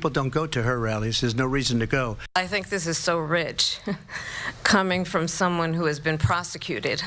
People don't go to her rallies. There's no reason to go. I think this is so rich, coming from someone who has been prosecuted.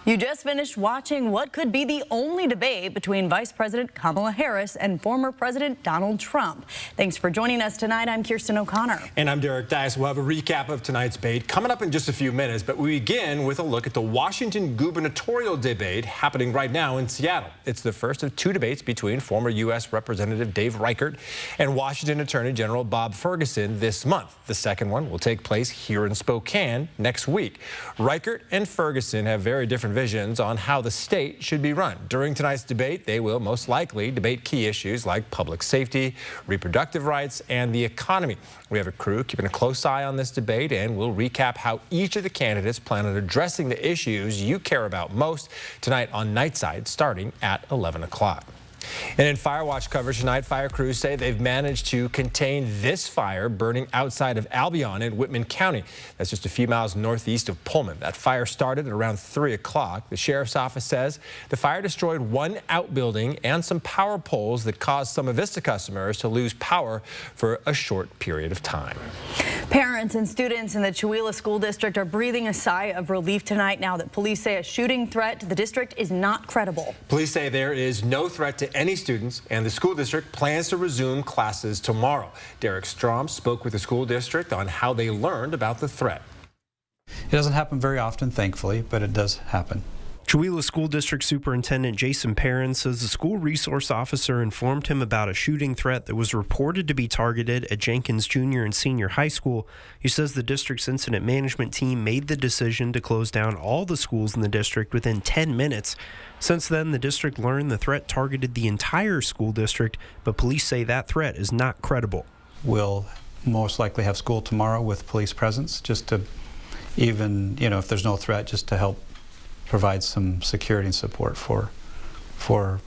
You just finished watching what could be the only debate between Vice President Kamala Harris and former President Donald Trump. Thanks for joining us tonight. I'm Kirsten O'Connor. And I'm Derek Dice. We'll have a recap of tonight's debate coming up in just a few minutes, but we begin with a look at the Washington gubernatorial debate happening right now in Seattle. It's the first of two debates between former U.S. Representative Dave Reichert and Washington Attorney General Bob Ferguson this month. The second one will take place here in Spokane next week. Reichert and Ferguson have very different visions on how the state should be run. During tonight's debate, they will most likely debate key issues like public safety, reproductive rights, and the economy. We have a crew keeping a close eye on this debate, and we'll recap how each of the candidates plan on addressing the issues you care about most tonight on Nightside, starting at 11 o'clock. And in Fire Watch coverage tonight, fire crews say they've managed to contain this fire burning outside of Albion in Whitman County. That's just a few miles northeast of Pullman. That fire started at around 3 o'clock. The sheriff's office says the fire destroyed one outbuilding and some power poles that caused some Avista customers to lose power for a short period of time. Parents and students in the Chewelah School District are breathing a sigh of relief tonight now that police say a shooting threat to the district is not credible. Police say there is no threat to any students, and the school district plans to resume classes tomorrow. Derek Strom spoke with the school district on how they learned about the threat. It doesn't happen very often, thankfully, but it does happen. Chewelah School District Superintendent Jason Perrin says the school resource officer informed him about a shooting threat that was reported to be targeted at Jenkins Junior and Senior High School. He says the district's incident management team made the decision to close down all the schools in the district within 10 minutes. Since then, the district learned the threat targeted the entire school district, but police say that threat is not credible. We'll most likely have school tomorrow with police presence, just to even, if there's no threat, just to help provide some security and support for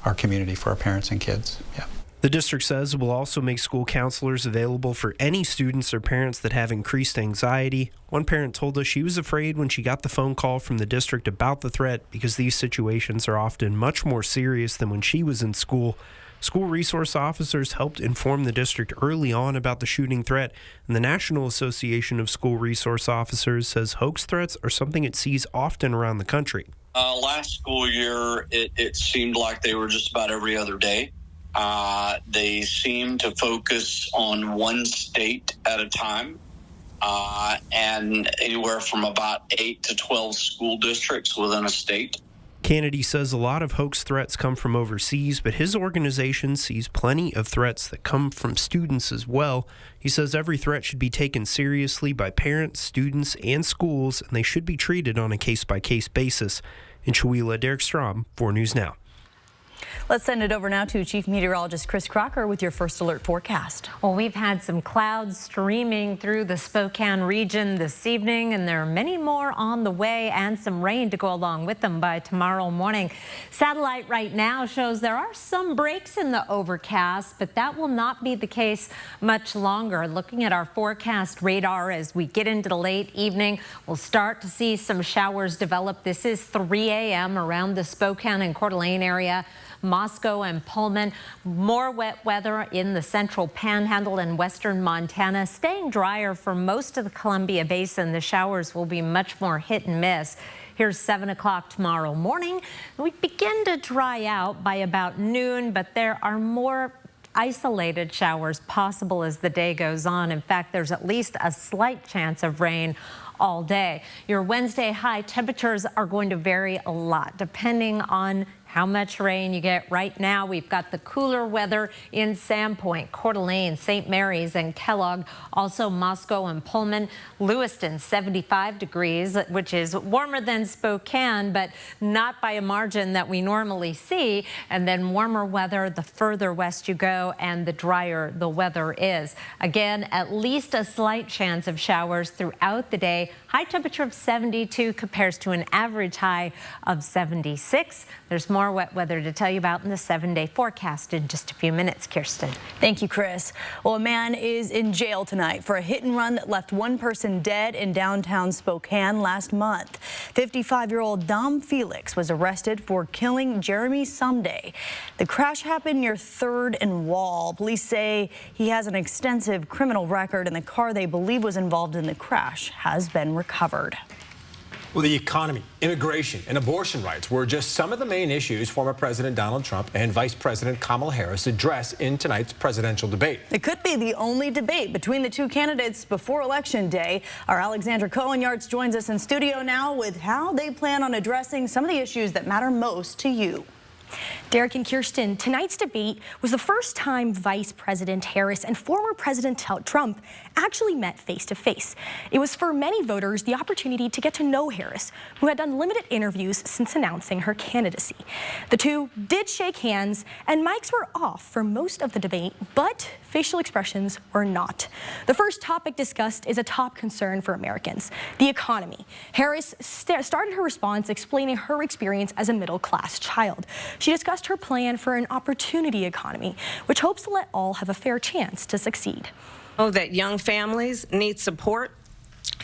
our community, for our parents and kids. Yeah. The district says it will also make school counselors available for any students or parents that have increased anxiety. One parent told us she was afraid when she got the phone call from the district about the threat because these situations are often much more serious than when she was in school. School resource officers helped inform the district early on about the shooting threat, and the National Association of School Resource Officers says hoax threats are something it sees often around the country. Last school year, it seemed like they were just about every other day. They seemed to focus on one state at a time, and anywhere from about 8 to 12 school districts within a state. Kennedy says a lot of hoax threats come from overseas, but his organization sees plenty of threats that come from students as well. He says every threat should be taken seriously by parents, students, and schools, and they should be treated on a case-by-case basis. In Chewelah, Derek Strom, 4 News Now. Let's send it over now to Chief Meteorologist Chris Crocker with your first alert forecast. Well, we've had some clouds streaming through the Spokane region this evening, and there are many more on the way and some rain to go along with them by tomorrow morning. Satellite right now shows there are some breaks in the overcast, but that will not be the case much longer. Looking at our forecast radar as we get into the late evening, we'll start to see some showers develop. This is 3 a.m. around the Spokane and Coeur d'Alene area. Moscow and Pullman. More wet weather in the central panhandle and western Montana. Staying drier for most of the Columbia Basin. The showers will be much more hit and miss. Here's 7 o'clock tomorrow morning. We begin to dry out by about noon, but there are more isolated showers possible as the day goes on. In fact, there's at least a slight chance of rain all day. Your Wednesday high temperatures are going to vary a lot depending on how much rain you get. Right now, we've got the cooler weather in Sandpoint, Coeur d'Alene, St. Mary's, and Kellogg. Also, Moscow and Pullman. Lewiston, 75 degrees, which is warmer than Spokane, but not by a margin that we normally see. And then warmer weather the further west you go and the drier the weather is. Again, at least a slight chance of showers throughout the day. High temperature of 72 compares to an average high of 76. There's more more wet weather to tell you about in the 7-day forecast in just a few minutes. Kirsten. Thank you, Chris. Well, a man is in jail tonight for a hit and run that left one person dead in downtown Spokane last month. 55-year-old Dom Felix was arrested for killing Jeremy Someday. The crash happened near 3rd and Wall. Police say he has an extensive criminal record, and the car they believe was involved in the crash has been recovered. Well, the economy, immigration, and abortion rights were just some of the main issues former President Donald Trump and Vice President Kamala Harris addressed in tonight's presidential debate. It could be the only debate between the two candidates before Election Day. Our Alexandra Cohen-Yards joins us in studio now with how they plan on addressing some of the issues that matter most to you. Derek and Kirsten, tonight's debate was the first time Vice President Harris and former President Trump actually met face-to-face. It was for many voters the opportunity to get to know Harris, who had done limited interviews since announcing her candidacy. The two did shake hands, and mics were off for most of the debate, but facial expressions were not. The first topic discussed is a top concern for Americans, the economy. Harris started her response explaining her experience as a middle-class child. She discussed her plan for an opportunity economy, which hopes to let all have a fair chance to succeed. Oh, that young families need support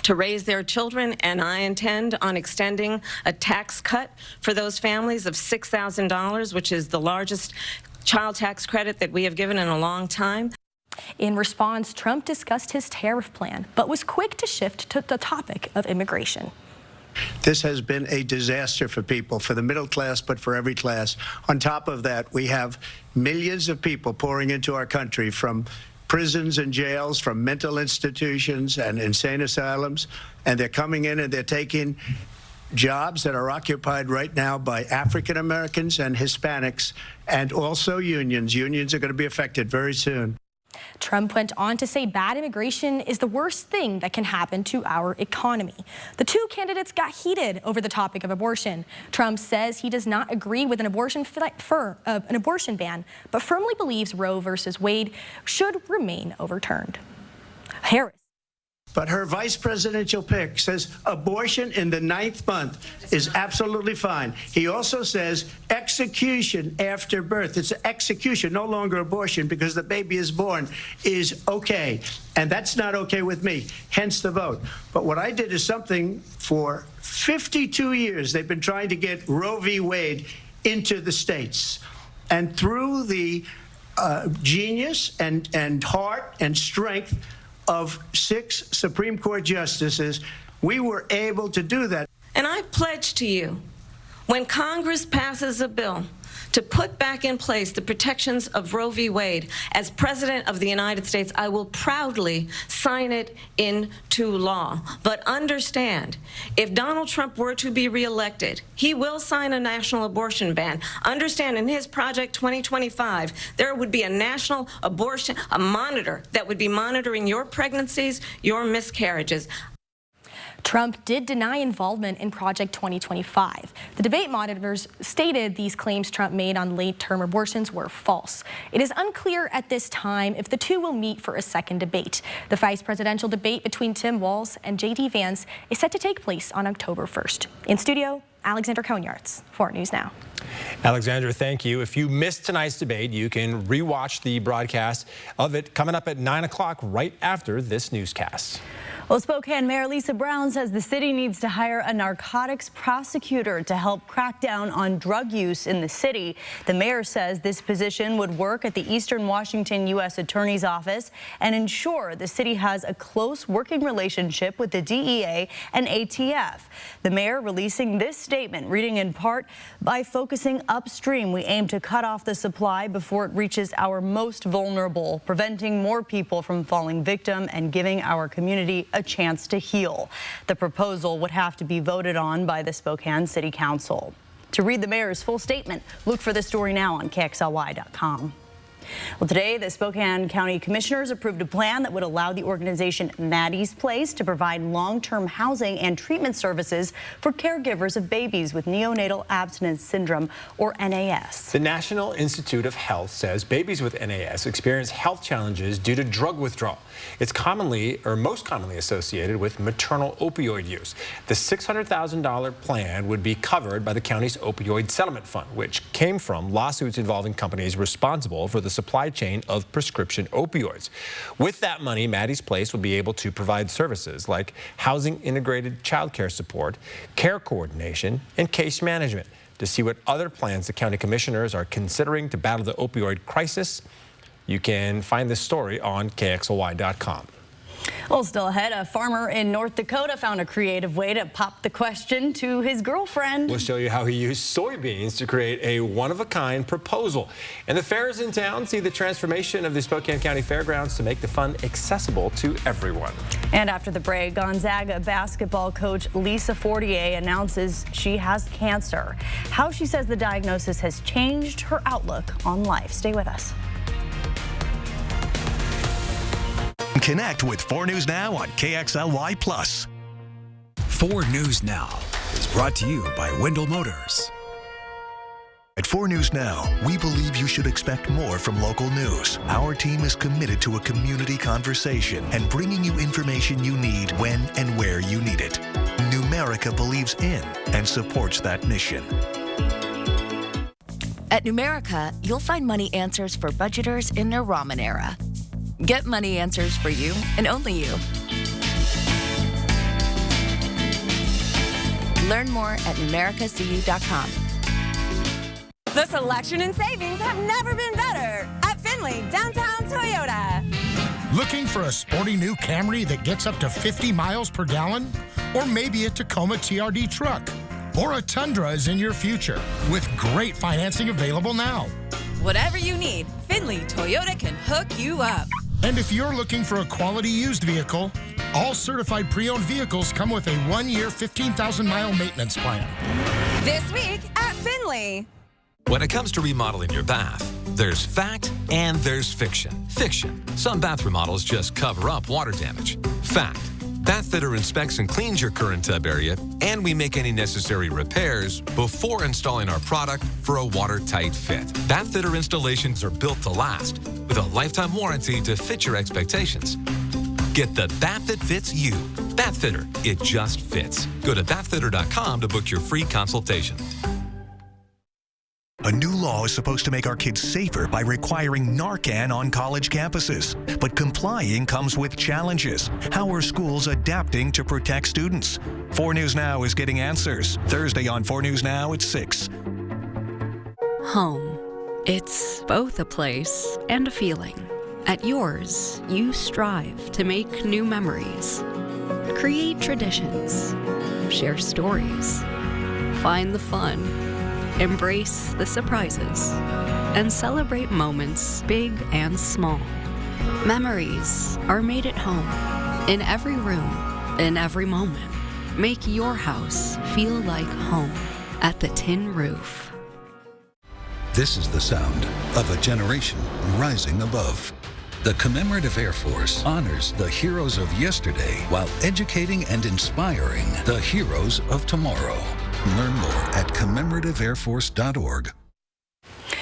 to raise their children, and I intend on extending a tax cut for those families of $6,000, which is the largest child tax credit that we have given in a long time. In response, Trump discussed his tariff plan, but was quick to shift to the topic of immigration. This has been a disaster for people, for the middle class, but for every class. On top of that, we have millions of people pouring into our country from prisons and jails, from mental institutions and insane asylums, and they're coming in and they're taking jobs that are occupied right now by African Americans and Hispanics, and also unions. Unions are going to be affected very soon. Trump went on to say bad immigration is the worst thing that can happen to our economy. The two candidates got heated over the topic of abortion. Trump says he does not agree with an abortion ban, but firmly believes Roe versus Wade should remain overturned. Harris. But her vice presidential pick says abortion in the 9th month is absolutely fine. He also says execution after birth. It's execution, no longer abortion, because the baby is born, is okay. And that's not okay with me, hence the vote. But what I did is something for 52 years. They've been trying to get Roe v. Wade into the states. And through the genius and heart and strength of 6 Supreme Court justices, we were able to do that. And I pledge to you, when Congress passes a bill to put back in place the protections of Roe v. Wade, as President of the United States, I will proudly sign it into law. But understand, if Donald Trump were to be reelected, he will sign a national abortion ban. Understand, in his Project 2025, there would be a national abortion, a monitor that would be monitoring your pregnancies, your miscarriages. Trump did deny involvement in Project 2025. The debate monitors stated these claims Trump made on late-term abortions were false. It is unclear at this time if the two will meet for a second debate. The vice presidential debate between Tim Walz and J.D. Vance is set to take place on October 1st. In studio, Alexandra Cohen-Yards, 4 News Now. Alexandra, thank you. If you missed tonight's debate, you can rewatch the broadcast of it coming up at 9 o'clock right after this newscast. Well, Spokane Mayor Lisa Brown says the city needs to hire a narcotics prosecutor to help crack down on drug use in the city. The mayor says this position would work at the Eastern Washington U.S. Attorney's Office and ensure the city has a close working relationship with the DEA and ATF. The mayor releasing this statement, reading in part, by focusing upstream, we aim to cut off the supply before it reaches our most vulnerable, preventing more people from falling victim and giving our community a chance to heal. The proposal would have to be voted on by the Spokane City Council. To read the mayor's full statement, look for the story now on KXLY.com. Well, today, the Spokane County Commissioners approved a plan that would allow the organization Maddie's Place to provide long-term housing and treatment services for caregivers of babies with neonatal abstinence syndrome, or NAS. The National Institute of Health says babies with NAS experience health challenges due to drug withdrawal. It's most commonly associated with maternal opioid use. The $600,000 plan would be covered by the county's opioid settlement fund, which came from lawsuits involving companies responsible for the supply chain of prescription opioids. With that money, Maddie's Place will be able to provide services like housing integrated child care support, care coordination, and case management. To see what other plans the county commissioners are considering to battle the opioid crisis, you can find this story on KXLY.com. Well, still ahead, a farmer in North Dakota found a creative way to pop the question to his girlfriend. We'll show you how he used soybeans to create a one-of-a-kind proposal. And the fairs in town see the transformation of the Spokane County Fairgrounds to make the fun accessible to everyone. And after the break, Gonzaga basketball coach Lisa Fortier announces she has cancer. How she says the diagnosis has changed her outlook on life. Stay with us. Connect with 4 News Now on KXLY+. 4 News Now is brought to you by Wendell Motors. At 4 News Now, we believe you should expect more from local news. Our team is committed to a community conversation and bringing you information you need when and where you need it. Numerica believes in and supports that mission. At Numerica, you'll find money answers for budgeters in their ramen era. Get money answers for you and only you. Learn more at numericacu.com. The selection and savings have never been better at Findlay Downtown Toyota. Looking for a sporty new Camry that gets up to 50 miles per gallon? Or maybe a Tacoma TRD truck? Or a Tundra is in your future with great financing available now. Whatever you need, Findlay Toyota can hook you up. And if you're looking for a quality used vehicle, all certified pre-owned vehicles come with a 1-year, 15,000-mile maintenance plan. This week at Findlay. When it comes to remodeling your bath, there's fact and there's fiction. Fiction. Some bath remodels just cover up water damage. Fact. Bathfitter inspects and cleans your current tub area, and we make any necessary repairs before installing our product for a watertight fit. Bathfitter installations are built to last, with a lifetime warranty to fit your expectations. Get the bath that fits you. Bathfitter, it just fits. Go to bathfitter.com to book your free consultation. A new law is supposed to make our kids safer by requiring Narcan on college campuses. But complying comes with challenges. How are schools adapting to protect students? 4 News Now is getting answers. Thursday on 4 News Now at 6. Home. It's both a place and a feeling. At yours, you strive to make new memories, create traditions, share stories, find the fun, embrace the surprises, and celebrate moments big and small. Memories are made at home, in every room, in every moment. Make your house feel like home at the Tin Roof. This is the sound of a generation rising above. The Commemorative Air Force honors the heroes of yesterday while educating and inspiring the heroes of tomorrow. Learn more at commemorativeairforce.org.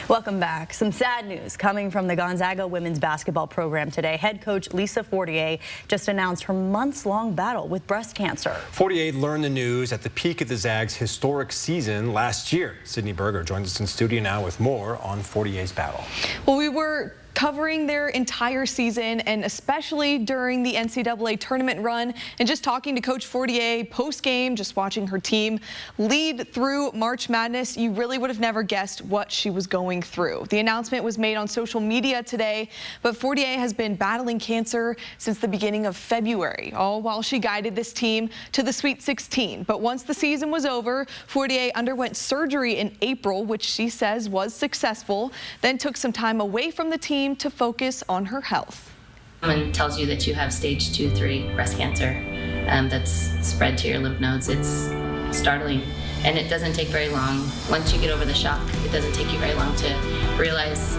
Welcome back. Some sad news coming from the Gonzaga women's basketball program today. Head coach Lisa Fortier just announced her months-long battle with breast cancer. Fortier learned the news at the peak of the Zags' historic season last year. Sydney Berger joins us in studio now with more on Fortier's battle. Well, we were covering their entire season, and especially during the NCAA tournament run, and just talking to Coach Fortier post-game, just watching her team lead through March Madness, you really would have never guessed what she was going through. The announcement was made on social media today, but Fortier has been battling cancer since the beginning of February, all while she guided this team to the Sweet 16. But once the season was over, Fortier underwent surgery in April, which she says was successful, then took some time away from the team to focus on her health. Someone tells you that you have stage 2-3 breast cancer that's spread to your lymph nodes. It's startling, and it doesn't take very long. Once you get over the shock, it doesn't take you very long to realize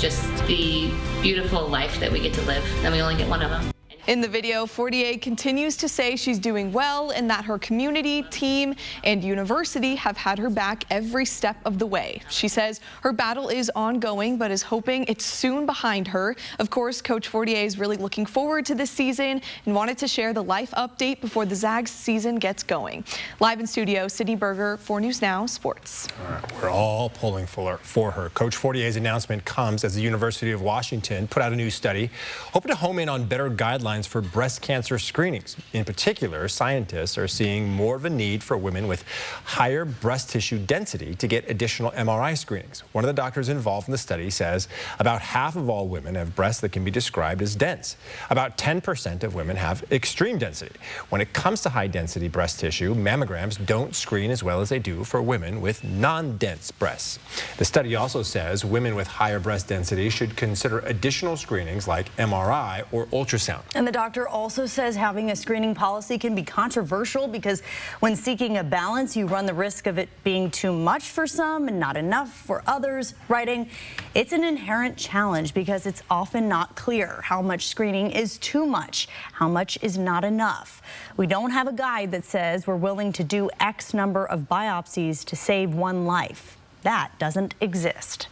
just the beautiful life that we get to live, and we only get one of them. In the video, Fortier continues to say she's doing well and that her community, team, and university have had her back every step of the way. She says her battle is ongoing, but is hoping it's soon behind her. Of course, Coach Fortier is really looking forward to this season and wanted to share the life update before the Zags season gets going. Live in studio, Sydney Berger, 4 News Now Sports. All right, we're all pulling for her. Coach Fortier's announcement comes as the University of Washington put out a new study hoping to home in on better guidelines for breast cancer screenings. In particular, scientists are seeing more of a need for women with higher breast tissue density to get additional MRI screenings. One of the doctors involved in the study says about half of all women have breasts that can be described as dense. About 10% of women have extreme density. When it comes to high-density breast tissue, mammograms don't screen as well as they do for women with non-dense breasts. The study also says women with higher breast density should consider additional screenings like MRI or ultrasound. And the doctor also says having a screening policy can be controversial because when seeking a balance, you run the risk of it being too much for some and not enough for others. Writing, it's an inherent challenge because it's often not clear how much screening is too much, how much is not enough. We don't have a guide that says we're willing to do X number of biopsies to save one life. That doesn't exist.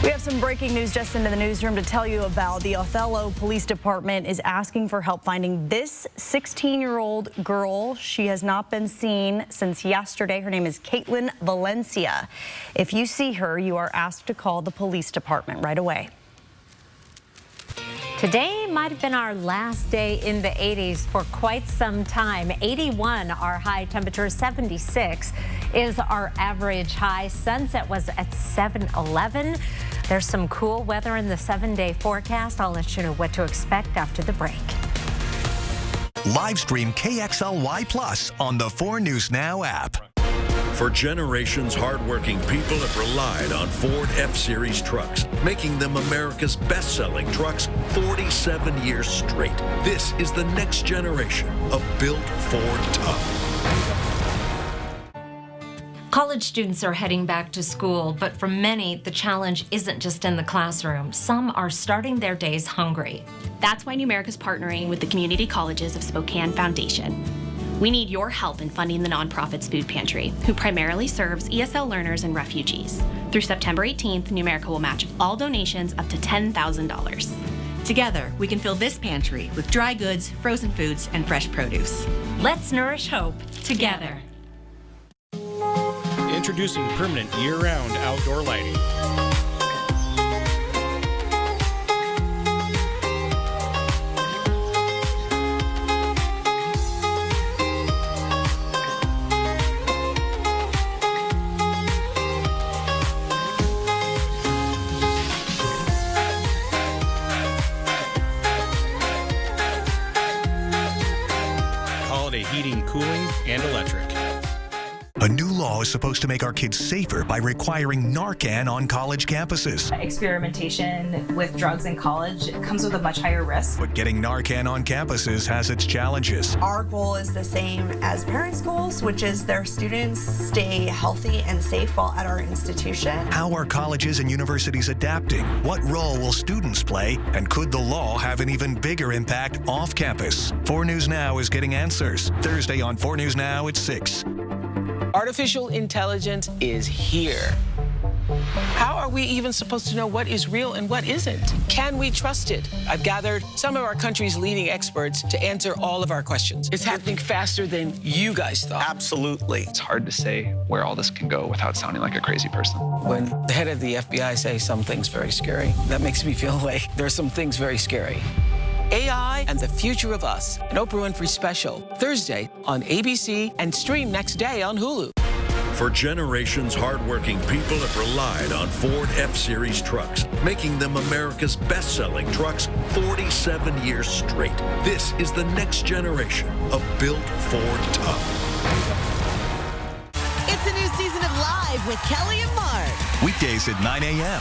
We have some breaking news just into the newsroom to tell you about. The Othello Police Department is asking for help finding this 16-year-old girl. She has not been seen since yesterday. Her name is Caitlin Valencia. If you see her, you are asked to call the police department right away. Today might have been our last day in the 80s for quite some time. 81 our high temperature, 76 is our average high. Sunset was at 7:11. There's some cool weather in the 7-day forecast. I'll let you know what to expect after the break. Live stream KXLY Plus on the 4 News Now app. For generations, hardworking people have relied on Ford F-Series trucks, making them America's best-selling trucks 47 years straight. This is the next generation of built Ford tough. College students are heading back to school, but for many, the challenge isn't just in the classroom. Some are starting their days hungry. That's why Numerica's partnering with the Community Colleges of Spokane Foundation. We need your help in funding the nonprofit's food pantry, who primarily serves ESL learners and refugees. Through September 18th, Numerica will match all donations up to $10,000. Together, we can fill this pantry with dry goods, frozen foods, and fresh produce. Let's nourish hope together. Introducing permanent year-round outdoor lighting. Holiday heating, cooling, and electric. A new law is supposed to make our kids safer by requiring Narcan on college campuses. Experimentation with drugs in college comes with a much higher risk. But getting Narcan on campuses has its challenges. Our goal is the same as parents' goals, which is their students stay healthy and safe while at our institution. How are colleges and universities adapting? What role will students play? And could the law have an even bigger impact off campus? 4 News Now is getting answers. Thursday on 4 News Now at 6. Artificial intelligence is here. How are we even supposed to know what is real and what isn't? Can we trust it? I've gathered some of our country's leading experts to answer all of our questions. It's happening faster than you guys thought. Absolutely. It's hard to say where all this can go without sounding like a crazy person. When the head of the FBI says something's very scary, that makes me feel like there's some things very scary. AI and the Future of Us, an Oprah Winfrey special, Thursday on ABC and stream next day on Hulu. For generations, hardworking people have relied on Ford F-Series trucks, making them America's best-selling trucks 47 years straight. This is the next generation of built Ford tough. It's a new season of Live with Kelly and Mark. Weekdays at 9 a.m.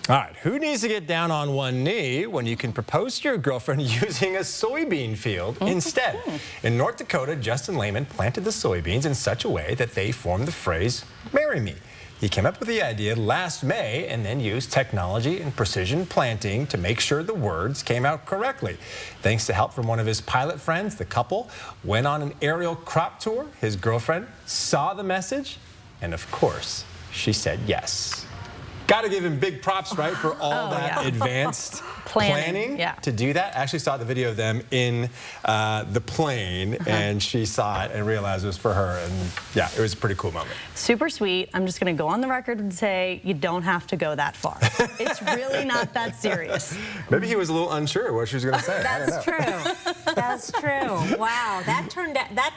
All right, who needs to get down on one knee when you can propose to your girlfriend using a soybean field instead? In North Dakota, Justin Lehman planted the soybeans in such a way that they formed the phrase, "Marry me." He came up with the idea last May and then used technology and precision planting to make sure the words came out correctly. Thanks to help from one of his pilot friends, the couple went on an aerial crop tour. His girlfriend saw the message, and of course, she said yes. Got to give him big props, right, for all that advanced planning to do that. I actually saw the video of them in the plane, and she saw it and realized it was for her. And yeah, it was a pretty cool moment. Super sweet. I'm just going to go on the record and say you don't have to go that far. It's really not that serious. Maybe he was a little unsure what she was going to say. That's true. That's true. Wow, that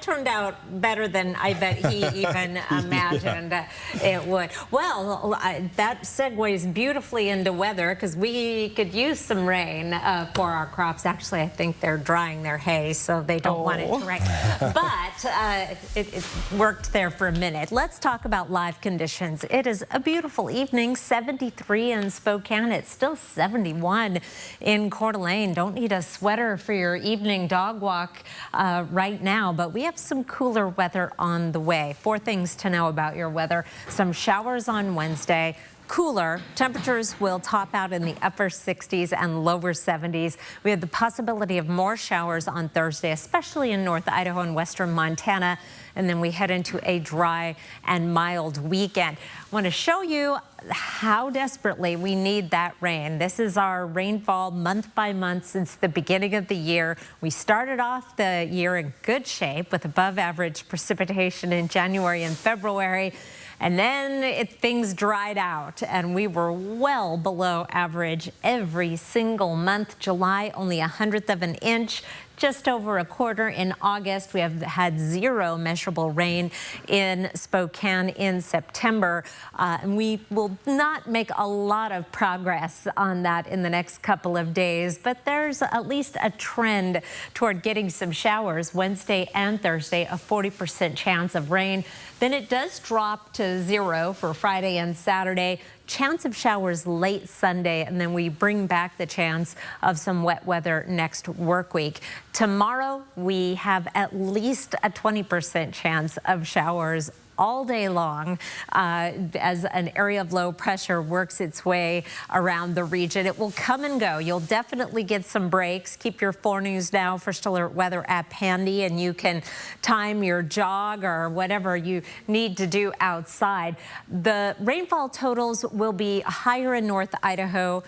turned out better than I bet he even imagined it would. Well, that segues beautifully into weather because we could use some rain for our crops. Actually, I think they're drying their hay, so they don't want it to rain. But it worked there for a minute. Let's talk about live conditions. It is a beautiful evening, 73 in Spokane. It's still 71 in Coeur d'Alene. Don't need a sweater for your evening dog walk right now, but we have some cooler weather on the way. 4 things to know about your weather. Some showers on Wednesday. Cooler temperatures will top out in the upper 60s and lower 70s. We have the possibility of more showers on Thursday, especially in North Idaho and western Montana. And then we head into a dry and mild weekend. I want to show you how desperately we need that rain. This is our rainfall month by month since the beginning of the year. We started off the year in good shape with above average precipitation in January and February. And then things dried out and we were well below average every single month. July, only 1/100 of an inch. Just over a quarter in August. We have had 0 measurable rain in Spokane in September. And we will not make a lot of progress on that in the next couple of days, but there's at least a trend toward getting some showers Wednesday and Thursday, a 40% chance of rain. Then it does drop to 0 for Friday and Saturday. Chance of showers late Sunday, and then we bring back the chance of some wet weather next work week. Tomorrow, we have at least a 20% chance of showers all day long as an area of low pressure works its way around the region. It will come and go. You'll definitely get some breaks. Keep your 4 News Now First Alert Weather app handy, and you can time your jog or whatever you need to do outside. The rainfall totals will be higher in North Idaho,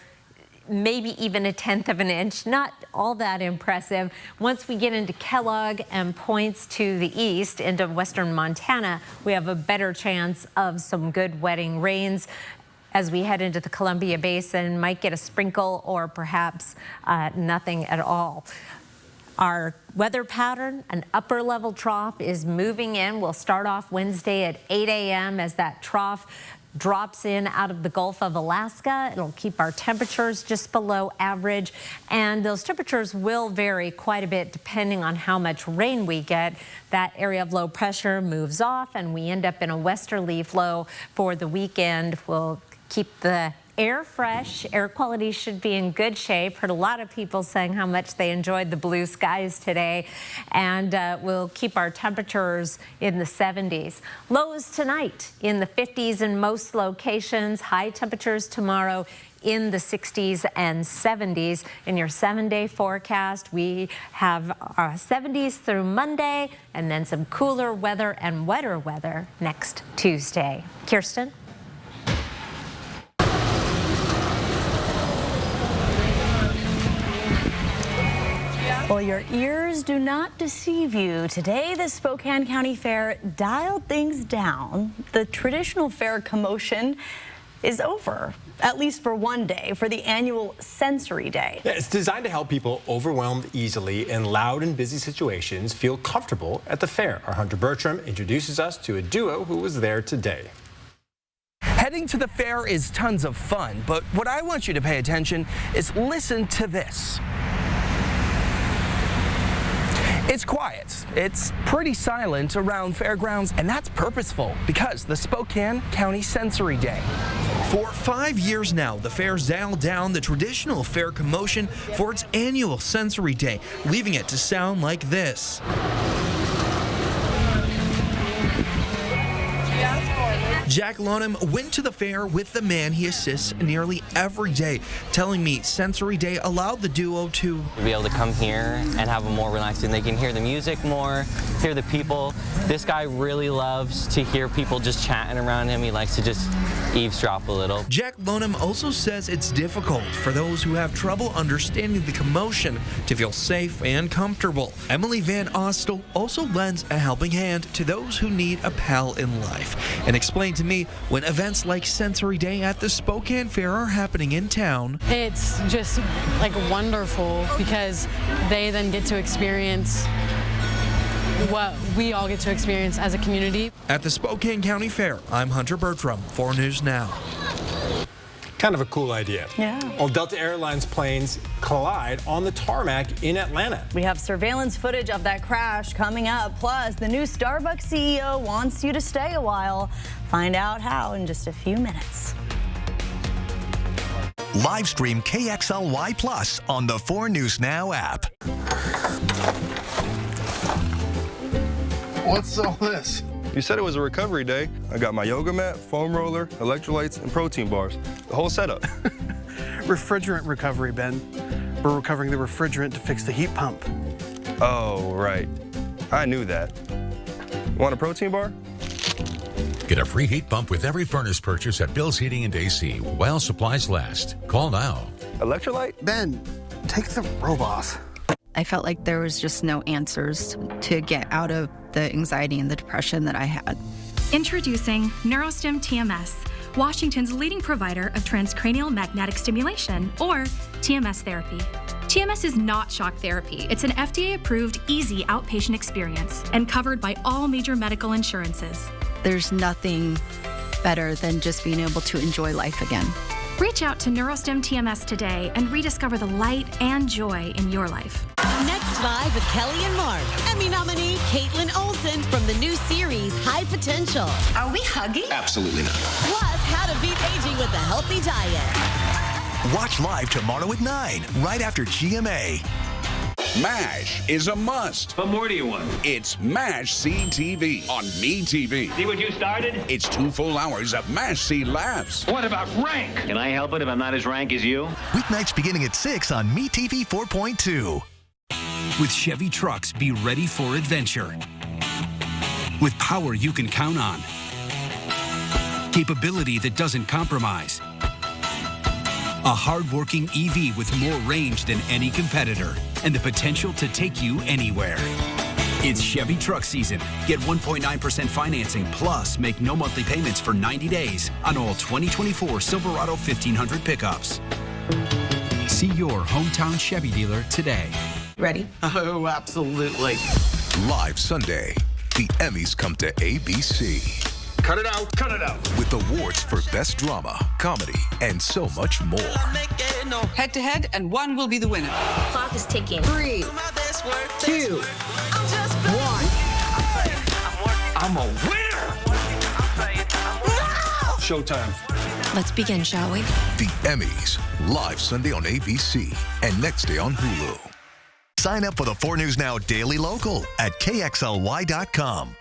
maybe even a 1/10 of an inch. Not all that impressive. Once we get into Kellogg and points to the east into western Montana, we have a better chance of some good wetting rains. As we head into the Columbia Basin, might get a sprinkle or perhaps nothing at all. Our weather pattern, an upper level trough is moving in. We'll start off Wednesday at 8 a.m. as that trough drops in out of the Gulf of Alaska. It'll keep our temperatures just below average, and those temperatures will vary quite a bit depending on how much rain we get. That area of low pressure moves off and we end up in a westerly flow for the weekend. We'll keep the air fresh. Air quality should be in good shape. Heard a lot of people saying how much they enjoyed the blue skies today. And we'll keep our temperatures in the 70s. Lows tonight in the 50s in most locations. High temperatures tomorrow in the 60s and 70s. In your 7-day forecast, we have 70s through Monday and then some cooler weather and wetter weather next Tuesday. Kirsten? Well, your ears do not deceive you. Today, the Spokane County Fair dialed things down. The traditional fair commotion is over, at least for one day, for the annual Sensory Day. Yeah, it's designed to help people overwhelmed easily in loud and busy situations feel comfortable at the fair. Our Hunter Bertram introduces us to a duo who was there today. Heading to the fair is tons of fun, but what I want you to pay attention is listen to this. It's quiet. It's pretty silent around fairgrounds, and that's purposeful because the Spokane County Sensory Day. For 5 years now, the fair's dialed down the traditional fair commotion for its annual Sensory Day, leaving it to sound like this. Jack Lonham went to the fair with the man he assists nearly every day, telling me Sensory Day allowed the duo to be able to come here and have a more relaxed, and they can hear the music more, hear the people. This guy really loves to hear people just chatting around him. He likes to just eavesdrop a little. Jack Lonham also says it's difficult for those who have trouble understanding the commotion to feel safe and comfortable. Emily Van Ostel also lends a helping hand to those who need a pal in life and explained to me when events like Sensory Day at the Spokane Fair are happening in town. It's just like wonderful because they then get to experience what we all get to experience as a community. At the Spokane County Fair, I'm Hunter Bertram, 4 News Now. Kind of a cool idea. Yeah. Well, Delta Airlines planes collide on the tarmac in Atlanta. We have surveillance footage of that crash coming up. Plus, the new Starbucks CEO wants you to stay a while. Find out how in just a few minutes. Live stream KXLY Plus on the 4 News Now app. What's all this? You said it was a recovery day. I got my yoga mat, foam roller, electrolytes, and protein bars. The whole setup. Refrigerant recovery, Ben. We're recovering the refrigerant to fix the heat pump. Oh, right. I knew that. Want a protein bar? Get a free heat pump with every furnace purchase at Bill's Heating and AC while supplies last. Call now. Electrolyte? Ben, take the robe off. I felt like there was just no answers to get out of the anxiety and the depression that I had. Introducing NeuroStim TMS, Washington's leading provider of transcranial magnetic stimulation, or TMS therapy. TMS is not shock therapy. It's an FDA-approved, easy outpatient experience and covered by all major medical insurances. There's nothing better than just being able to enjoy life again. Reach out to NeuroStim TMS today and rediscover the light and joy in your life. Next Live with Kelly and Mark. Emmy nominee Caitlin Olsen from the new series High Potential. Are we hugging? Absolutely not. Plus, how to beat aging with a healthy diet. Watch live tomorrow at 9, right after GMA. MASH is a must. What more do you want? It's MASH CTV on MeTV. See what you started? It's 2 full hours of MASH C laughs. What about rank? Can I help it if I'm not as rank as you? Weeknights beginning at 6 on MeTV 4.2. With Chevy trucks, be ready for adventure. With power you can count on. Capability that doesn't compromise. A hard-working EV with more range than any competitor and the potential to take you anywhere. It's Chevy truck season. Get 1.9% financing plus make no monthly payments for 90 days on all 2024 Silverado 1500 pickups. See your hometown Chevy dealer today. Ready? Oh, absolutely. Live Sunday, the Emmys come to ABC. Cut it out, cut it out. With awards for Best Drama, Comedy, and so much more. Head to head, and one will be the winner. Clock is ticking. 3, 2, 1. I'm a winner. Showtime. Let's begin, shall we? The Emmys, live Sunday on ABC and next day on Hulu. Sign up for the 4 News Now Daily Local at KXLY.com.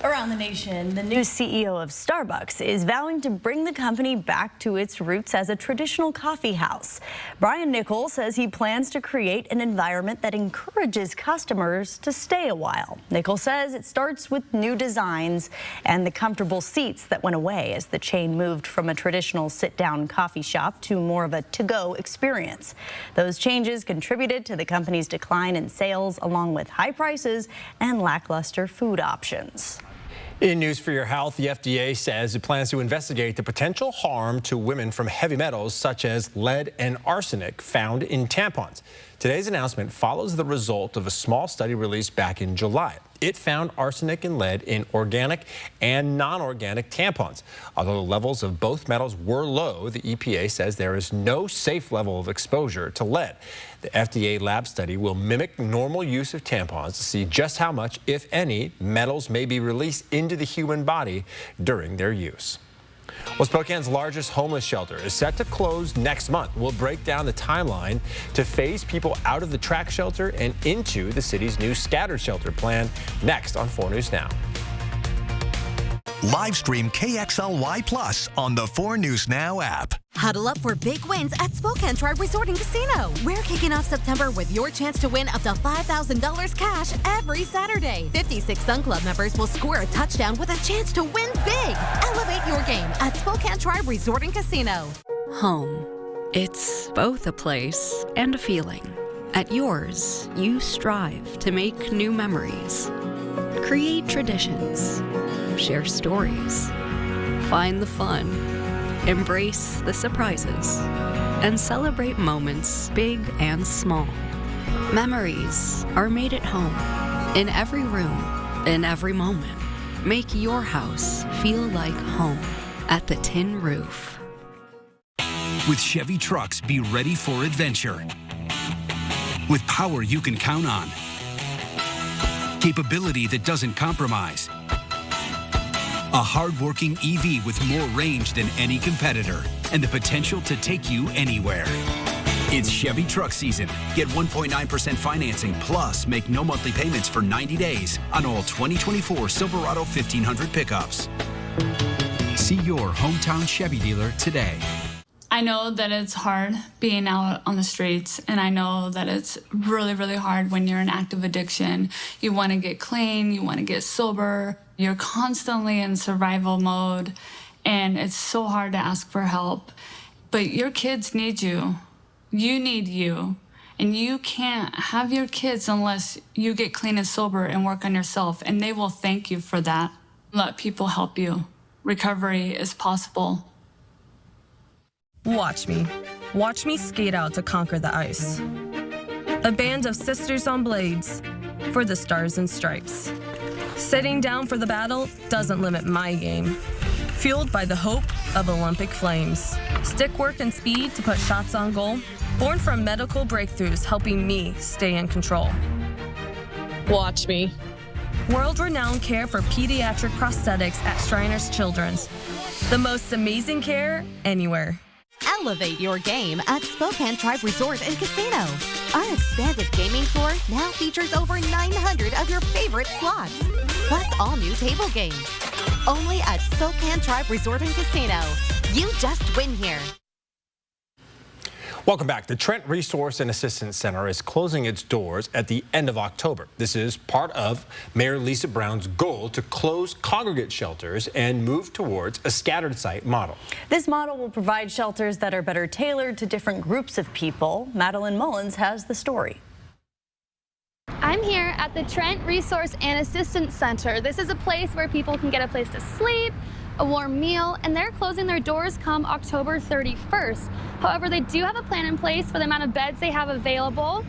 Around the nation, the new CEO of Starbucks is vowing to bring the company back to its roots as a traditional coffee house. Brian Nichols says he plans to create an environment that encourages customers to stay a while. Nichols says it starts with new designs and the comfortable seats that went away as the chain moved from a traditional sit-down coffee shop to more of a to-go experience. Those changes contributed to the company's decline in sales, along with high prices and lackluster food options. In news for your health, the FDA says it plans to investigate the potential harm to women from heavy metals such as lead and arsenic found in tampons. Today's announcement follows the result of a small study released back in July. It found arsenic and lead in organic and non-organic tampons. Although the levels of both metals were low, the EPA says there is no safe level of exposure to lead. The FDA lab study will mimic normal use of tampons to see just how much, if any, metals may be released into the human body during their use. Well, Spokane's largest homeless shelter is set to close next month. We'll break down the timeline to phase people out of the track shelter and into the city's new scattered shelter plan next on 4 News Now. Live stream KXLY Plus on the 4 News Now app. Huddle up for big wins at Spokane Tribe Resort and Casino. We're kicking off September with your chance to win up to $5,000 cash every Saturday. 56 Sun Club members will score a touchdown with a chance to win big. Elevate your game at Spokane Tribe Resort and Casino. Home. It's both a place and a feeling. At yours, you strive to make new memories, create traditions, share stories, find the fun, embrace the surprises, and celebrate moments big and small. Memories are made at home, in every room, in every moment. Make your house feel like home at the Tin Roof. With Chevy trucks, be ready for adventure. With power you can count on. Capability that doesn't compromise. A hard-working EV with more range than any competitor and the potential to take you anywhere. It's Chevy truck season. Get 1.9% financing plus make no monthly payments for 90 days on all 2024 Silverado 1500 pickups. See your hometown Chevy dealer today. I know that it's hard being out on the streets, and I know that it's really, really hard when you're in active addiction. You want to get clean, you want to get sober, you're constantly in survival mode, and it's so hard to ask for help. But your kids need you. You need you. And you can't have your kids unless you get clean and sober and work on yourself, and they will thank you for that. Let people help you. Recovery is possible. Watch me. Watch me skate out to conquer the ice. A band of sisters on blades for the stars and stripes. Sitting down for the battle doesn't limit my game. Fueled by the hope of Olympic flames. Stick work and speed to put shots on goal. Born from medical breakthroughs helping me stay in control. Watch me. World-renowned care for pediatric prosthetics at Shriners Children's. The most amazing care anywhere. Elevate your game at Spokane Tribe Resort and Casino. Our expanded gaming floor now features over 900 of your favorite slots, plus all new table games. Only at Spokane Tribe Resort and Casino. You just win here. Welcome back. The Trent Resource and Assistance Center is closing its doors at the end of October. This is part of Mayor Lisa Brown's goal to close congregate shelters and move towards a scattered site model. This model will provide shelters that are better tailored to different groups of people. Madeline Mullins has the story. I'm here at the Trent Resource and Assistance Center. This is a place where people can get a place to sleep, a warm meal, and they're closing their doors come October 31st. However, they do have a plan in place for the amount of beds they have available.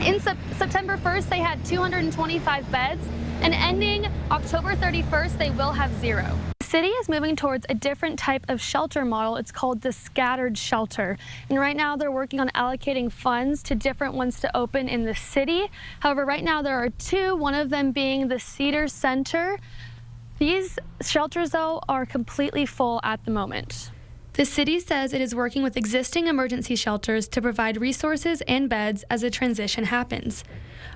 In September 1st, they had 225 beds, and ending October 31st, they will have 0. The city is moving towards a different type of shelter model. It's called the scattered shelter. And right now they're working on allocating funds to different ones to open in the city. However, right now there are 2, one of them being the Cedar Center. These shelters, though, are completely full at the moment. The city says it is working with existing emergency shelters to provide resources and beds as a transition happens.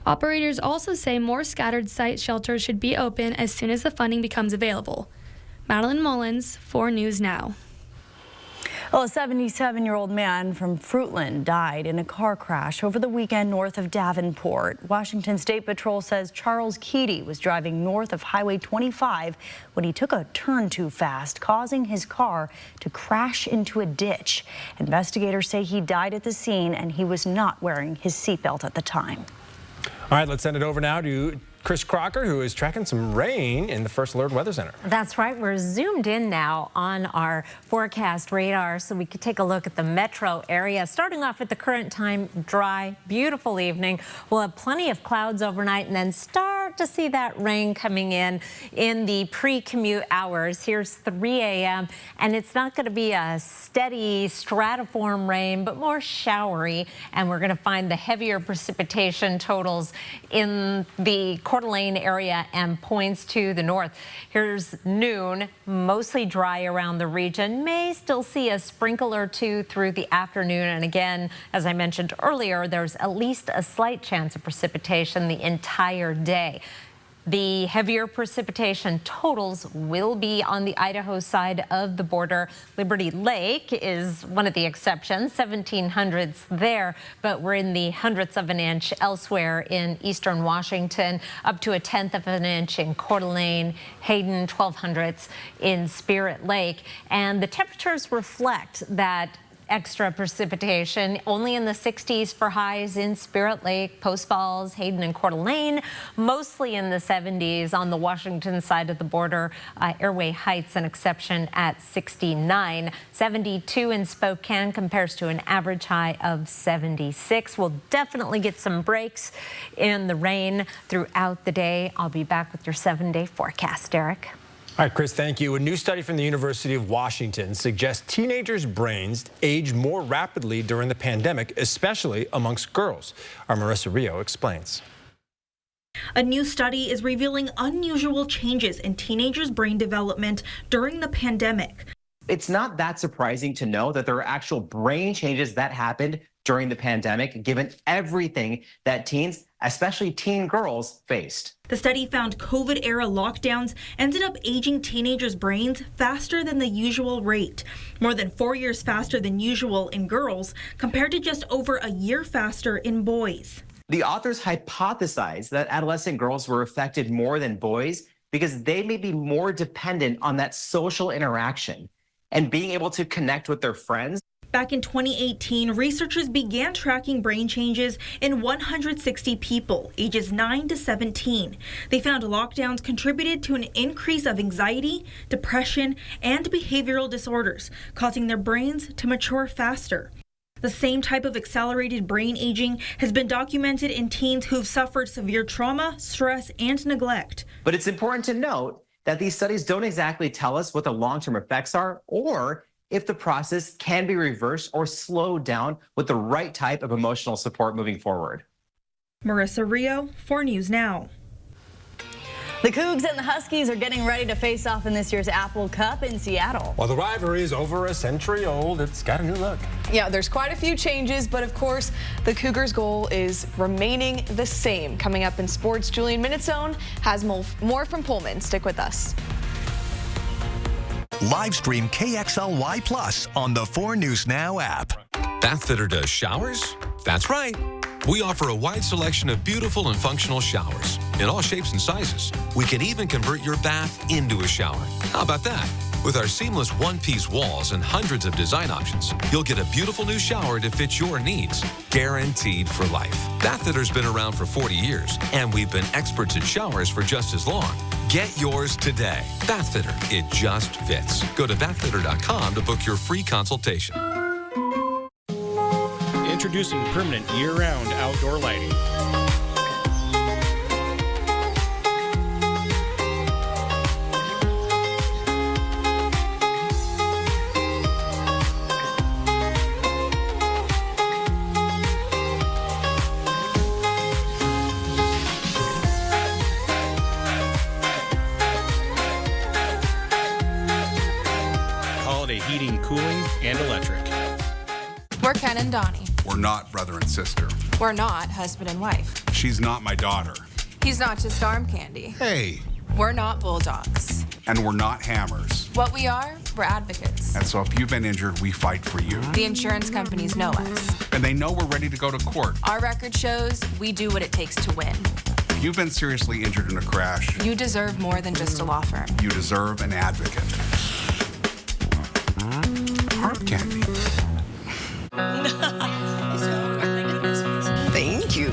Operators also say more scattered site shelters should be open as soon as the funding becomes available. Madeline Mullins, 4 News Now. Well, a 77-year-old man from Fruitland died in a car crash over the weekend north of Davenport. Washington State Patrol says Charles Keedy was driving north of Highway 25 when he took a turn too fast, causing his car to crash into a ditch. Investigators say he died at the scene and he was not wearing his seatbelt at the time. All right, let's send it over now to Chris Crocker, who is tracking some rain in the First Alert Weather Center. That's right. We're zoomed in now on our forecast radar so we could take a look at the metro area. Starting off at the current time, dry, beautiful evening. We'll have plenty of clouds overnight and then start to see that rain coming in the pre-commute hours. Here's 3 a.m. and it's not going to be a steady stratiform rain, but more showery. And we're going to find the heavier precipitation totals in the Coeur d'Alene area and points to the north. Here's noon, mostly dry around the region. May still see a sprinkle or 2 through the afternoon. And again, as I mentioned earlier, there's at least a slight chance of precipitation the entire day. The heavier precipitation totals will be on the Idaho side of the border. Liberty Lake is one of the exceptions, 1700ths there, but we're in the hundredths of an inch elsewhere in eastern Washington, up to a tenth of an inch in Coeur d'Alene, Hayden, 1200ths in Spirit Lake. And the temperatures reflect that extra precipitation, only in the 60s for highs in Spirit Lake, Post Falls, Hayden, and Coeur d'Alene, mostly in the 70s on the Washington side of the border. Airway Heights, an exception at 69. 72 in Spokane compares to an average high of 76. We'll definitely get some breaks in the rain throughout the day. I'll be back with your 7-day forecast, Derek. All right, Chris, thank you. A new study from the University of Washington suggests teenagers' brains age more rapidly during the pandemic, especially amongst girls. Our Marissa Rio explains. A new study is revealing unusual changes in teenagers' brain development during the pandemic. It's not that surprising to know that there are actual brain changes that happened during the pandemic, given everything that teens, especially teen girls, faced. The study found COVID-era lockdowns ended up aging teenagers' brains faster than the usual rate, more than 4 years faster than usual in girls, compared to just over a year faster in boys. The authors hypothesized that adolescent girls were affected more than boys because they may be more dependent on that social interaction and being able to connect with their friends. Back in 2018, researchers began tracking brain changes in 160 people, ages 9 to 17. They found lockdowns contributed to an increase of anxiety, depression, and behavioral disorders, causing their brains to mature faster. The same type of accelerated brain aging has been documented in teens who've suffered severe trauma, stress, and neglect. But it's important to note that these studies don't exactly tell us what the long-term effects are or if the process can be reversed or slowed down with the right type of emotional support moving forward. Marissa Rio, 4 News Now. The Cougs and the Huskies are getting ready to face off in this year's Apple Cup in Seattle. While the rivalry is over a century old, it's got a new look. Yeah, there's quite a few changes, but of course, the Cougars' goal is remaining the same. Coming up in sports, Julian Minutezone has more from Pullman. Stick with us. Live stream KXLY Plus on the 4 News Now app. Bathfitter does showers? That's right. We offer a wide selection of beautiful and functional showers in all shapes and sizes. We can even convert your bath into a shower. How about that? With our seamless one-piece walls and hundreds of design options, you'll get a beautiful new shower to fit your needs, guaranteed for life. Bathfitter's been around for 40 years, and we've been experts at showers for just as long. Get yours today. Bathfitter, it just fits. Go to bathfitter.com to book your free consultation. Introducing permanent year-round outdoor lighting. Holiday heating, cooling, and electric. We're Ken and Donnie. We're not brother and sister. We're not husband and wife. She's not my daughter. He's not just arm candy. Hey. We're not bulldogs. And we're not hammers. What we are, we're advocates. And so if you've been injured, we fight for you. The insurance companies know us. And they know we're ready to go to court. Our record shows we do what it takes to win. If you've been seriously injured in a crash, you deserve more than just a law firm. You deserve an advocate. Arm candy. Thank you.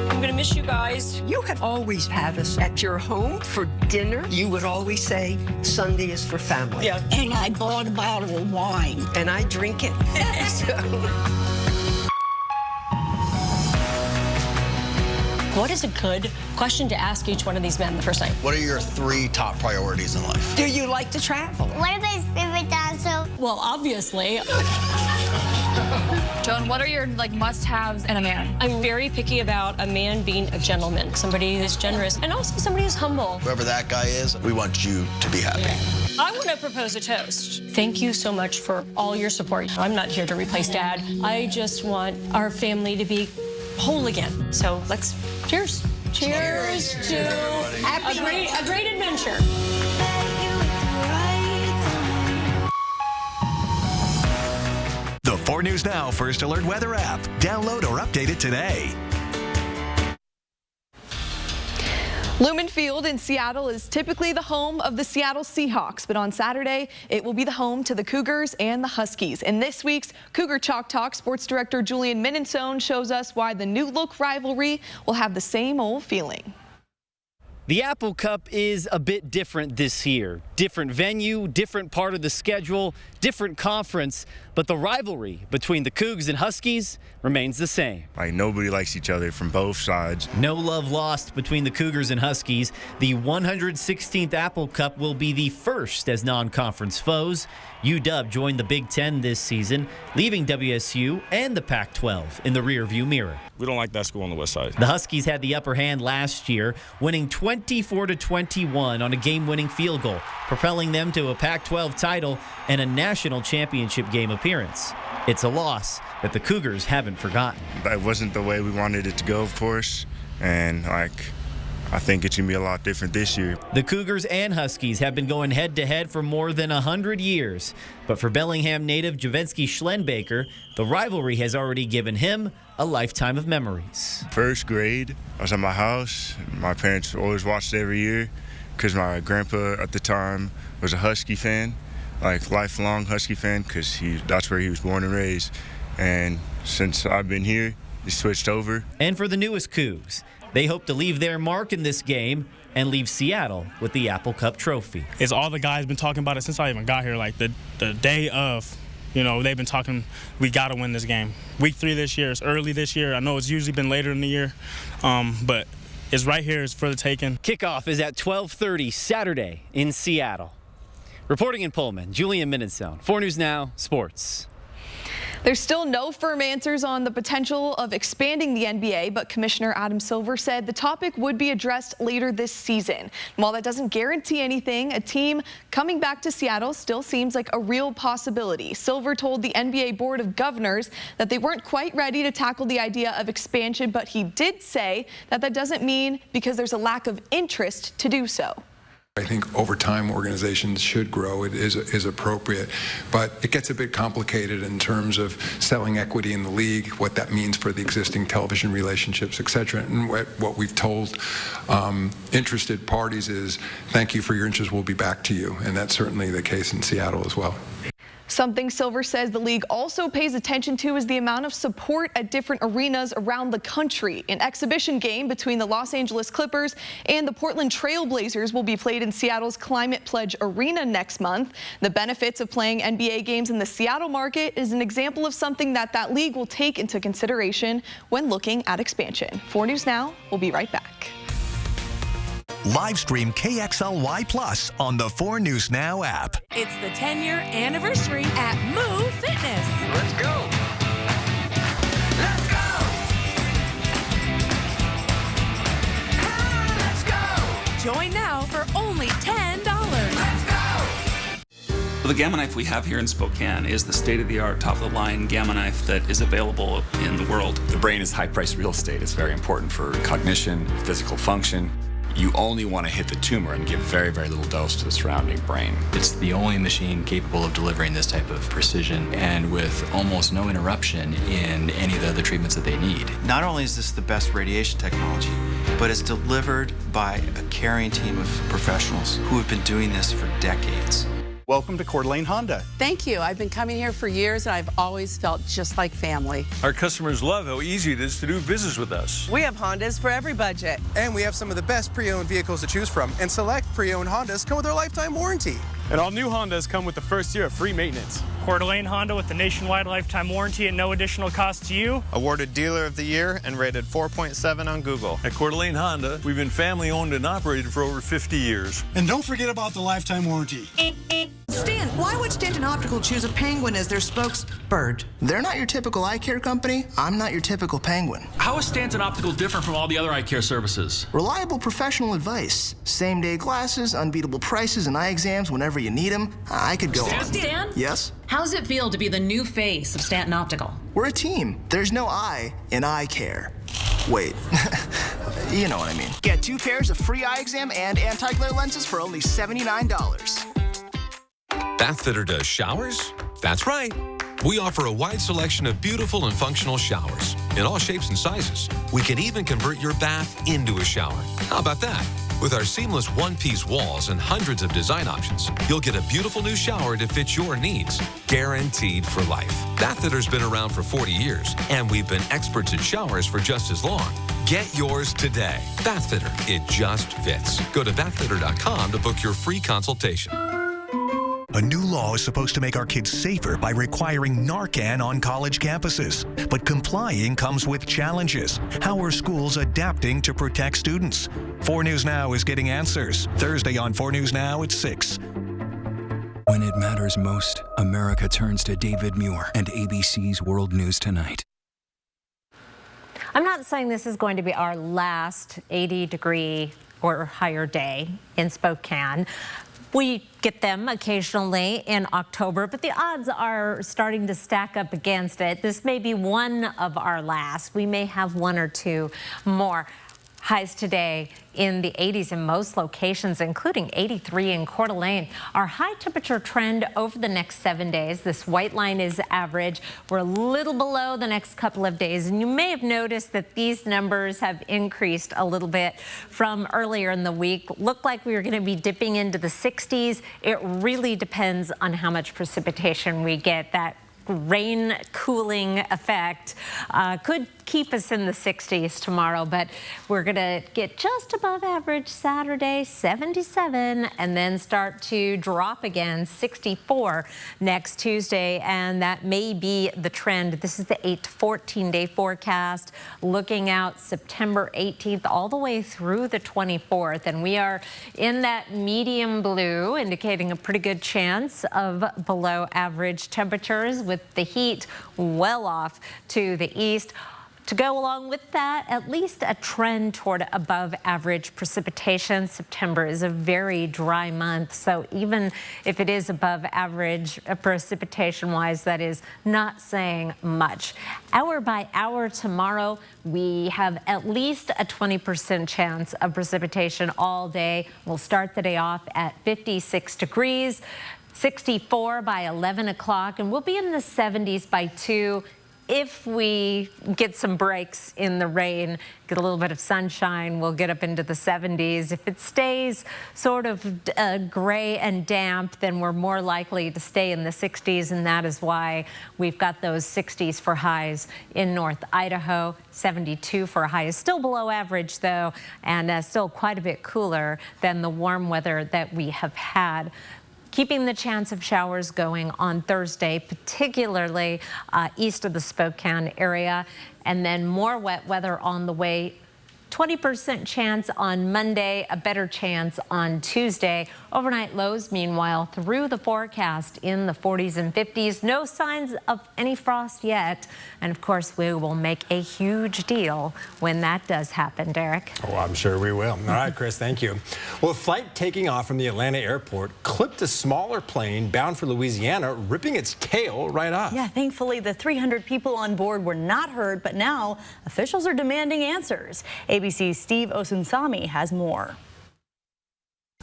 I'm gonna miss you guys. You have always had us at your home for dinner. You would always say, Sunday is for family. Yeah. And I bought a bottle of wine. And I drink it. What is a good question to ask each one of these men the first night? What are your 3 top priorities in life? Do you like to travel? What are my favorite dinosaurs? Well, obviously. Joan, what are your must-haves in a man? I'm very picky about a man being a gentleman, somebody who's generous, and also somebody who's humble. Whoever that guy is, we want you to be happy. I want to propose a toast. Thank you so much for all your support. I'm not here to replace Dad. I just want our family to be whole again. So let's cheers. Cheers to a great adventure. The 4 News Now First Alert Weather app. Download or update it today. Lumen Field in Seattle is typically the home of the Seattle Seahawks, but on Saturday, it will be the home to the Cougars and the Huskies. In this week's Cougar Chalk Talk, sports director Julian Minensone shows us why the new-look rivalry will have the same old feeling. The Apple Cup is a bit different this year. Different venue, different part of the schedule, different conference, but the rivalry between the Cougs and Huskies remains the same. Like, nobody likes each other from both sides. No love lost between the Cougars and Huskies. The 116th Apple Cup will be the first as non-conference foes. UW joined the Big Ten this season, leaving WSU and the Pac-12 in the rearview mirror. We don't like that school on the west side. The Huskies had the upper hand last year, winning 24-21 on a game-winning field goal, propelling them to a Pac-12 title and a national championship game appearance. It's a loss that the Cougars haven't forgotten. That wasn't the way we wanted it to go, of course, and I think it's going to be a lot different this year. The Cougars and Huskies have been going head-to-head for more than 100 years. But for Bellingham native Javensky Schlenbaker, the rivalry has already given him a lifetime of memories. First grade, I was at my house. My parents always watched it every year because my grandpa at the time was a Husky fan, like lifelong Husky fan, because that's where he was born and raised. And since I've been here, he switched over. And for the newest Cougs, they hope to leave their mark in this game and leave Seattle with the Apple Cup trophy. It's all the guys been talking about it since I even got here, like the day of. You know, they've been talking, we got to win this game. Week 3 this year, it's early this year. I know it's usually been later in the year, but it's right here, it's for the taking. Kickoff is at 12:30 Saturday in Seattle. Reporting in Pullman, Julian Minensone, 4 News Now Sports. There's still no firm answers on the potential of expanding the NBA, but Commissioner Adam Silver said the topic would be addressed later this season. And while that doesn't guarantee anything, a team coming back to Seattle still seems like a real possibility. Silver told the NBA Board of Governors that they weren't quite ready to tackle the idea of expansion, but he did say that that doesn't mean because there's a lack of interest to do so. I think over time organizations should grow. It is appropriate, but it gets a bit complicated in terms of selling equity in the league, what that means for the existing television relationships, etc. And what we've told interested parties is, thank you for your interest, we'll be back to you. And that's certainly the case in Seattle as well. Something Silver says the league also pays attention to is the amount of support at different arenas around the country. An exhibition game between the Los Angeles Clippers and the Portland Trail Blazers will be played in Seattle's Climate Pledge Arena next month. The benefits of playing NBA games in the Seattle market is an example of something that league will take into consideration when looking at expansion. 4 News Now, we'll be right back. Live stream KXLY Plus on the 4 News Now app. It's the 10-year anniversary at Move Fitness. Let's go. Let's go. Let's go. Join now for only $10. Let's go. The Gamma Knife we have here in Spokane is the state-of-the-art, top-of-the-line Gamma Knife that is available in the world. The brain is high-priced real estate. It's very important for cognition, physical function. You only want to hit the tumor and give very, very little dose to the surrounding brain. It's the only machine capable of delivering this type of precision and with almost no interruption in any of the other treatments that they need. Not only is this the best radiation technology, but it's delivered by a caring team of professionals who have been doing this for decades. Welcome to Coeur d'Alene Honda. Thank you. I've been coming here for years, and I've always felt just like family. Our customers love how easy it is to do business with us. We have Hondas for every budget. And we have some of the best pre-owned vehicles to choose from, and select pre-owned Hondas come with their lifetime warranty. And all new Hondas come with the first year of free maintenance. Coeur d'Alene Honda with the nationwide lifetime warranty at no additional cost to you. Awarded Dealer of the Year and rated 4.7 on Google. At Coeur d'Alene Honda, we've been family owned and operated for over 50 years. And don't forget about the lifetime warranty. Stan, why would Stanton Optical choose a penguin as their spokesbird? They're not your typical eye care company. I'm not your typical penguin. How is Stanton Optical different from all the other eye care services? Reliable professional advice. Same-day glasses, unbeatable prices, and eye exams whenever you need them. I could go on. Stan? Yes? How does it feel to be the new face of Stanton Optical? We're a team. There's no I in eye care. Wait, you know what I mean. Get 2 pairs of free eye exam and anti-glare lenses for only $79. Bathfitter does showers? That's right. We offer a wide selection of beautiful and functional showers in all shapes and sizes. We can even convert your bath into a shower. How about that? With our seamless one-piece walls and hundreds of design options, you'll get a beautiful new shower to fit your needs, guaranteed for life. Bathfitter's been around for 40 years, and we've been experts at showers for just as long. Get yours today. Bathfitter, it just fits. Go to bathfitter.com to book your free consultation. A new law is supposed to make our kids safer by requiring Narcan on college campuses. But complying comes with challenges. How are schools adapting to protect students? 4 News Now is getting answers. Thursday on 4 News Now at 6. When it matters most, America turns to David Muir and ABC's World News Tonight. I'm not saying this is going to be our last 80-degree or higher day in Spokane. We get them occasionally in October, but the odds are starting to stack up against it. This may be one of our last. We may have 1 or 2 more. Highs today in the 80s in most locations, including 83 in Coeur d'Alene. Our high temperature trend over the next 7 days. This white line is average. We're a little below the next couple of days. And you may have noticed that these numbers have increased a little bit from earlier in the week. Looked like we were going to be dipping into the 60s. It really depends on how much precipitation we get. That rain cooling effect could keep us in the 60s tomorrow, but we're gonna get just above average Saturday, 77, and then start to drop again, 64 next Tuesday, and that may be the trend. This is the 8 to 14 day forecast, looking out September 18th all the way through the 24th, and we are in that medium blue, indicating a pretty good chance of below average temperatures, with the heat well off to the east. To go along with that, at least a trend toward above average precipitation. September is a very dry month, so even if it is above average precipitation wise, that is not saying much. Hour by hour tomorrow, we have at least a 20% chance of precipitation all day. We'll start the day off at 56 degrees. 64 by 11 o'clock, and we'll be in the 70s by 2 if we get some breaks in the rain, get a little bit of sunshine, we'll get up into the 70s. If it stays sort of gray and damp, then we're more likely to stay in the 60s, and that is why we've got those 60s for highs in North Idaho. 72 for a high is still below average, though, and still quite a bit cooler than the warm weather that we have had. Keeping the chance of showers going on Thursday, particularly east of the Spokane area, and then more wet weather on the way. 20% chance on Monday, a better chance on Tuesday. Overnight lows, meanwhile, through the forecast in the 40s and 50s. No signs of any frost yet. And of course, we will make a huge deal when that does happen, Derek. Oh, I'm sure we will. All right, Chris, thank you. Well, a flight taking off from the Atlanta airport clipped a smaller plane bound for Louisiana, ripping its tail right off. Yeah, thankfully, the 300 people on board were not hurt, but now officials are demanding answers. ABC's Steve Osunsami has more.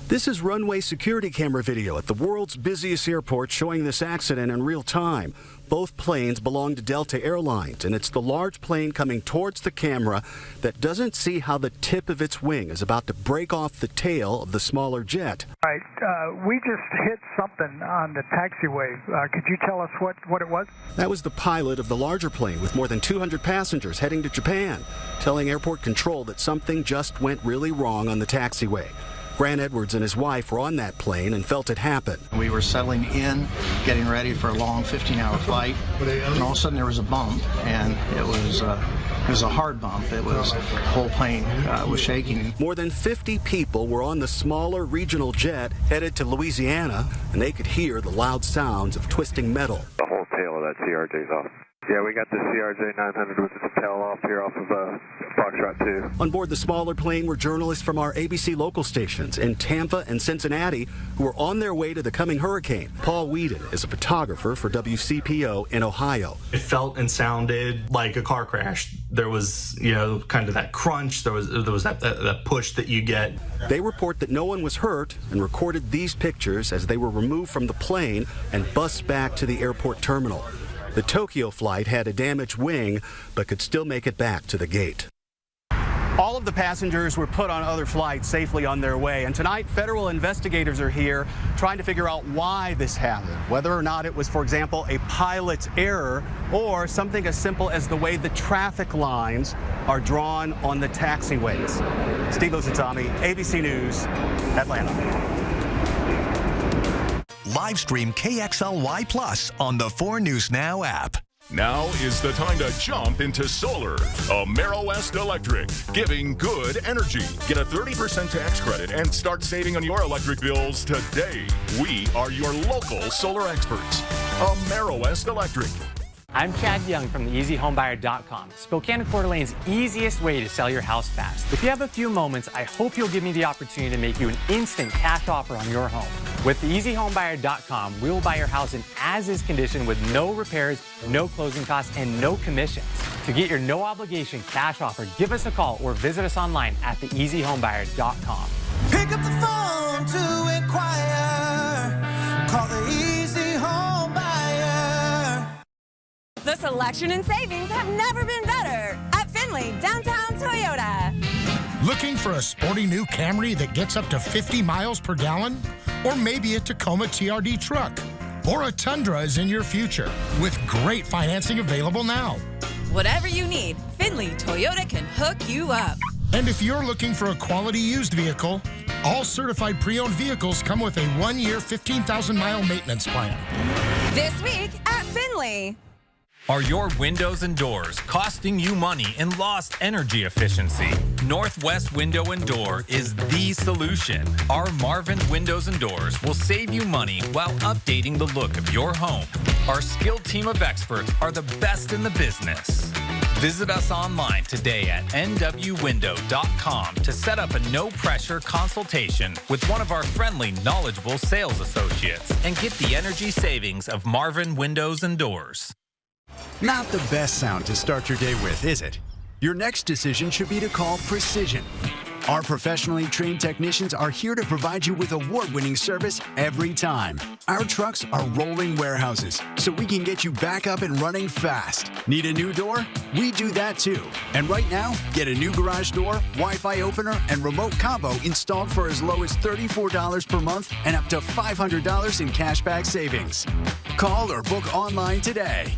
This is runway security camera video at the world's busiest airport showing this accident in real time. Both planes belong to Delta Airlines, and it's the large plane coming towards the camera that doesn't see how the tip of its wing is about to break off the tail of the smaller jet. All right, we just hit something on the taxiway. Could you tell us what it was? That was the pilot of the larger plane with more than 200 passengers heading to Japan, telling airport control that something just went really wrong on the taxiway. Grant Edwards and his wife were on that plane and felt it happen. We were settling in, getting ready for a long 15-hour flight, and all of a sudden there was a bump, and it was a hard bump. It was, the whole plane was shaking. More than 50 people were on the smaller regional jet headed to Louisiana, and they could hear the loud sounds of twisting metal. The whole tail of that CRJ is off. Yeah, we got the CRJ 900 with its tail off here off of Foxtrot 2. On board the smaller plane were journalists from our ABC local stations in Tampa and Cincinnati who were on their way to the coming hurricane. Paul Whedon is a photographer for WCPO in Ohio. It felt and sounded like a car crash. There was, kind of that crunch. There was that push that you get. They report that no one was hurt and recorded these pictures as they were removed from the plane and bussed back to the airport terminal. The Tokyo flight had a damaged wing, but could still make it back to the gate. All of the passengers were put on other flights safely on their way, and tonight federal investigators are here trying to figure out why this happened, whether or not it was, for example, a pilot's error or something as simple as the way the traffic lines are drawn on the taxiways. Steve Osatsami, ABC News, Atlanta. Live stream KXLY Plus on the 4 News Now app. Now is the time to jump into solar. AmeriWest Electric, giving good energy. Get a 30% tax credit and start saving on your electric bills today. We are your local solar experts. AmeriWest Electric. I'm Chad Young from theeasyhomebuyer.com, Spokane and Coeur d'Alene's easiest way to sell your house fast. If you have a few moments, I hope you'll give me the opportunity to make you an instant cash offer on your home. With theeasyhomebuyer.com, we will buy your house in as-is condition with no repairs, no closing costs, and no commissions. To get your no-obligation cash offer, give us a call or visit us online at theeasyhomebuyer.com. Pick up the phone to inquire. Call the Easy Home Buyer. The selection and savings have never been better at Findlay Downtown Toyota. Looking for a sporty new Camry that gets up to 50 miles per gallon? Or maybe a Tacoma TRD truck? Or a Tundra is in your future with great financing available now. Whatever you need, Findlay Toyota can hook you up. And if you're looking for a quality used vehicle, all certified pre-owned vehicles come with a 1-year, 15,000-mile maintenance plan. This week at Findlay. Are your windows and doors costing you money and lost energy efficiency? Northwest Window and Door is the solution. Our Marvin Windows and Doors will save you money while updating the look of your home. Our skilled team of experts are the best in the business. Visit us online today at nwwindow.com to set up a no-pressure consultation with one of our friendly, knowledgeable sales associates and get the energy savings of Marvin Windows and Doors. Not the best sound to start your day with, is it? Your next decision should be to call Precision. Our professionally trained technicians are here to provide you with award-winning service every time. Our trucks are rolling warehouses, so we can get you back up and running fast. Need a new door? We do that too. And right now, get a new garage door, Wi-Fi opener, and remote combo installed for as low as $34 per month and up to $500 in cashback savings. Call or book online today.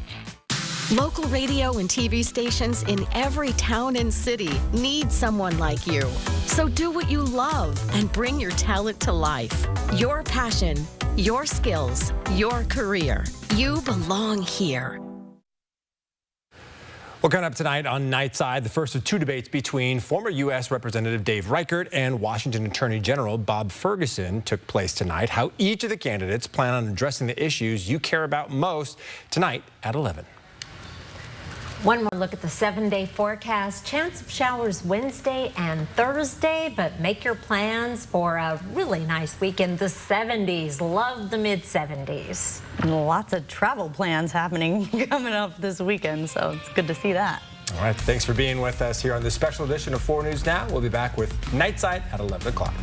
Local radio and TV stations in every town and city need someone like you. So do what you love and bring your talent to life. Your passion, your skills, your career. You belong here. Well, coming up tonight on Nightside, the first of 2 debates between former U.S. Representative Dave Reichert and Washington Attorney General Bob Ferguson took place tonight. How each of the candidates plan on addressing the issues you care about most tonight at 11. One more look at the 7-day forecast. Chance of showers Wednesday and Thursday, but make your plans for a really nice week in the 70s. Love the mid-70s. Lots of travel plans happening coming up this weekend, so it's good to see that. All right, thanks for being with us here on this special edition of 4 News Now. We'll be back with Nightside at 11 o'clock.